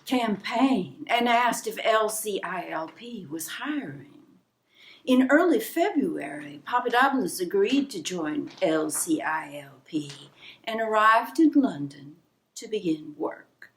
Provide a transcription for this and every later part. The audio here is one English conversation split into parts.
campaign and asked if LCILP was hiring. In early February, Papadopoulos agreed to join LCILP and arrived in London to begin work.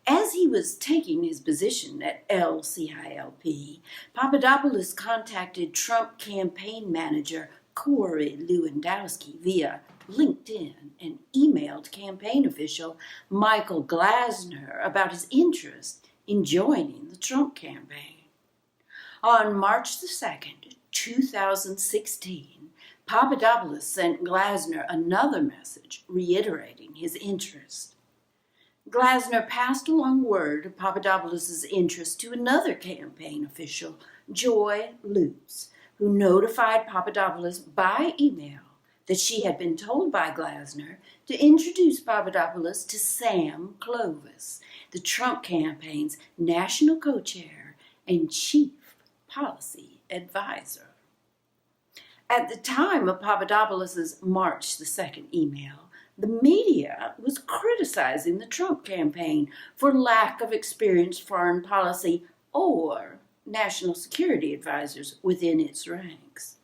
As he was taking his position at LCILP, Papadopoulos contacted Trump campaign manager Corey Lewandowski via LinkedIn and emailed campaign official Michael Glasner about his interest in joining the Trump campaign. On March the 2nd, 2016, Papadopoulos sent Glasner another message reiterating his interest. Glasner passed along word of Papadopoulos' interest to another campaign official, Joy Lutz, who notified Papadopoulos by email that she had been told by Glasner to introduce Papadopoulos to Sam Clovis, the Trump campaign's national co-chair and chief policy advisor. At the time of Papadopoulos' March the 2nd email, the media was criticizing the Trump campaign for lack of experienced foreign policy or national security advisors within its ranks.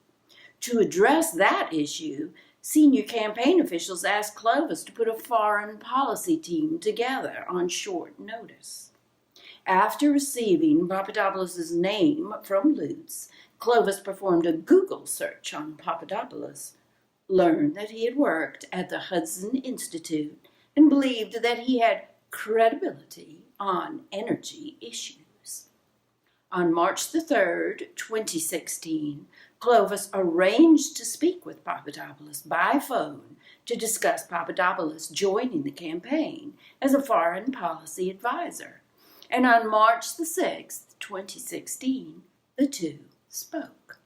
To address that issue, senior campaign officials asked Clovis to put a foreign policy team together on short notice. After receiving Papadopoulos' name from Lutz, Clovis performed a Google search on Papadopoulos, learned that he had worked at the Hudson Institute, and believed that he had credibility on energy issues. On March the 3rd, 2016, Clovis arranged to speak with Papadopoulos by phone to discuss Papadopoulos joining the campaign as a foreign policy advisor. And on March the 6th, 2016, the two spoke.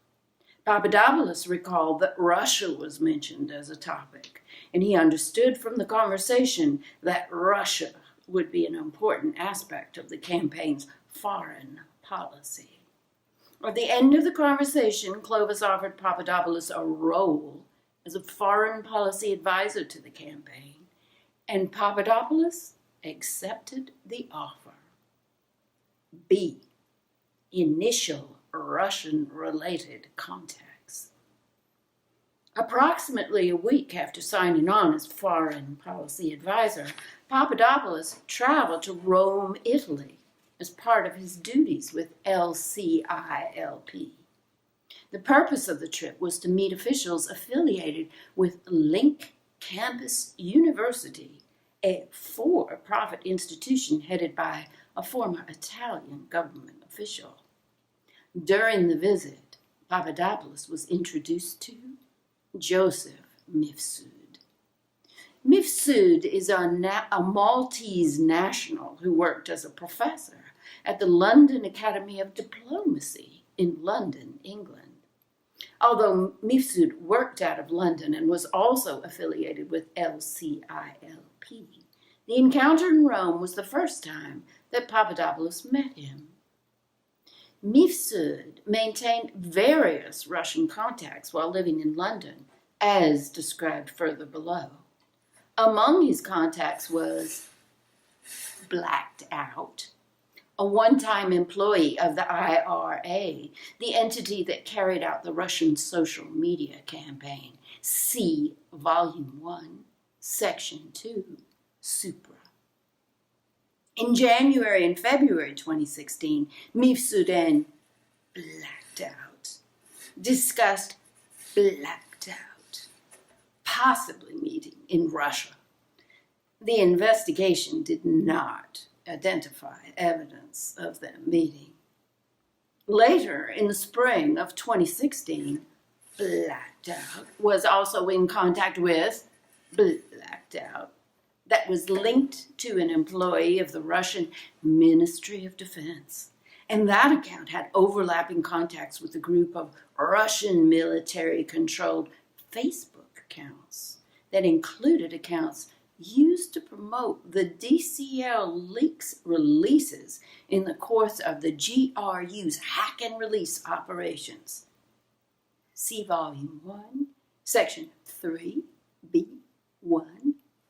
Papadopoulos recalled that Russia was mentioned as a topic, and he understood from the conversation that Russia would be an important aspect of the campaign's foreign policy. At the end of the conversation, Clovis offered Papadopoulos a role as a foreign policy advisor to the campaign, and Papadopoulos accepted the offer. B. Initial Russian-related contacts. Approximately a week after signing on as foreign policy advisor, Papadopoulos traveled to Rome, Italy, as part of his duties with LCILP. The purpose of the trip was to meet officials affiliated with Link Campus University, a for-profit institution headed by a former Italian government official. During the visit, Papadopoulos was introduced to Joseph Mifsud. Mifsud is a Maltese national who worked as a professor at the London Academy of Diplomacy in London, England. Although Mifsud worked out of London and was also affiliated with LCILP, the encounter in Rome was the first time that Papadopoulos met him. Mifsud maintained various Russian contacts while living in London, as described further below. Among his contacts was Blacked Out, a one-time employee of the IRA, the entity that carried out the Russian social media campaign. See Volume 1, Section 2, Supra. In January and February 2016, Mifsud and Blacked Out discussed Blacked Out possibly meeting in Russia. The investigation did not identify evidence of them meeting. Later, in the spring of 2016, Blacked Out was also in contact with Blacked Out that was linked to an employee of the Russian Ministry of Defense. And that account had overlapping contacts with a group of Russian military-controlled Facebook accounts that included accounts used to promote the DCL leaks releases in the course of the GRU's hack and release operations. See Volume 1, Section 3B1,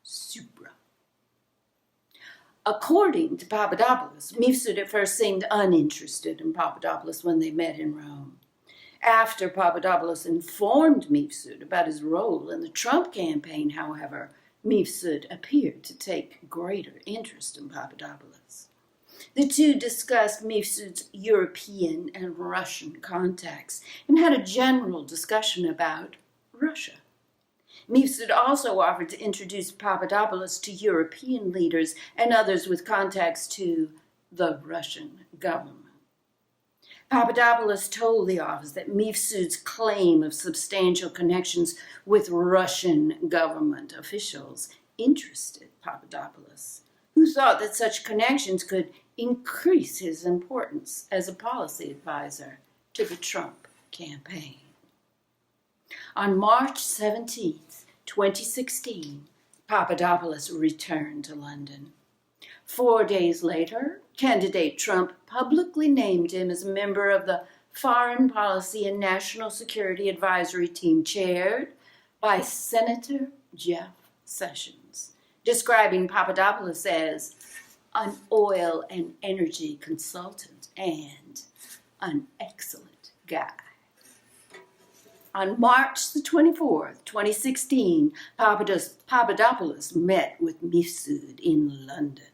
Supra. According to Papadopoulos, Mifsud at first seemed uninterested in Papadopoulos when they met in Rome. After Papadopoulos informed Mifsud about his role in the Trump campaign, however, Mifsud appeared to take greater interest in Papadopoulos. The two discussed Mifsud's European and Russian contacts and had a general discussion about Russia. Mifsud also offered to introduce Papadopoulos to European leaders and others with contacts to the Russian government. Papadopoulos told the office that Mifsud's claim of substantial connections with Russian government officials interested Papadopoulos, who thought that such connections could increase his importance as a policy advisor to the Trump campaign. On March 17, 2016, Papadopoulos returned to London. 4 days later, candidate Trump publicly named him as a member of the Foreign Policy and National Security Advisory Team chaired by Senator Jeff Sessions, describing Papadopoulos as an oil and energy consultant and an excellent guy. On March the 24th, 2016, Papadopoulos met with Mifsud in London.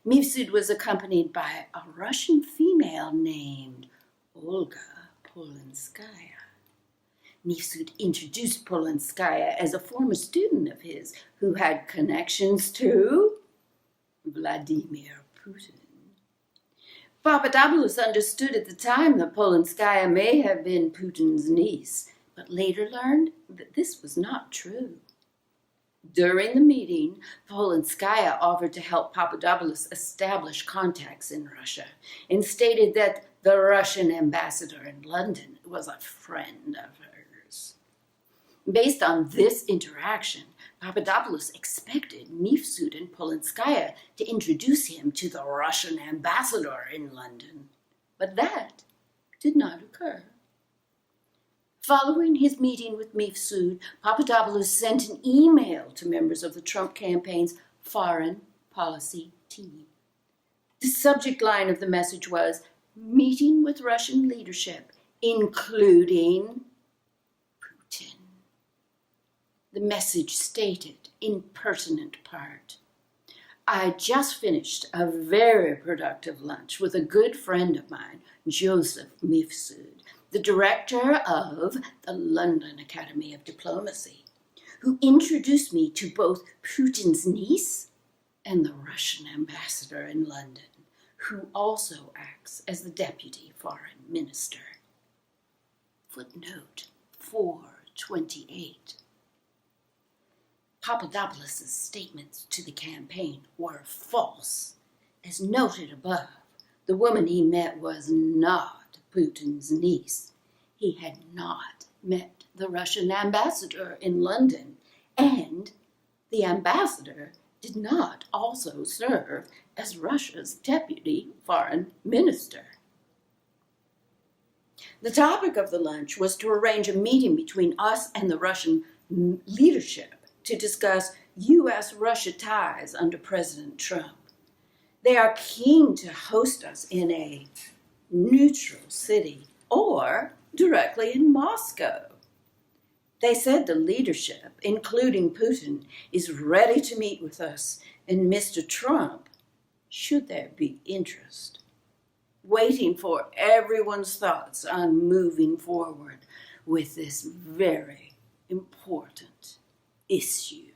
Mifsud was accompanied by a Russian female named Olga Polinskaya. Mifsud introduced Polinskaya as a former student of his who had connections to Vladimir Putin. Papadopoulos understood at the time that Polinskaya may have been Putin's niece, but later learned that this was not true. During the meeting, Polinskaya offered to help Papadopoulos establish contacts in Russia and stated that the Russian ambassador in London was a friend of hers. Based on this interaction, Papadopoulos expected Mifsud and Polinskaya to introduce him to the Russian ambassador in London, but that did not occur. Following his meeting with Mifsud, Papadopoulos sent an email to members of the Trump campaign's foreign policy team. The subject line of the message was, "Meeting with Russian leadership, including Putin." The message stated in pertinent part, "I just finished a very productive lunch with a good friend of mine, Joseph Mifsud, the director of the London Academy of Diplomacy, who introduced me to both Putin's niece and the Russian ambassador in London, who also acts as the deputy foreign minister." Footnote 428. Papadopoulos' statements to the campaign were false. As noted above, the woman he met was not Putin's niece. He had not met the Russian ambassador in London, and the ambassador did not also serve as Russia's deputy foreign minister. The topic of the lunch was to arrange a meeting between us and the Russian leadership to discuss U.S.-Russia ties under President Trump. They are keen to host us in a neutral city or directly in Moscow. They said the leadership, including Putin, is ready to meet with us and Mr. Trump, should there be interest, waiting for everyone's thoughts on moving forward with this very important issue.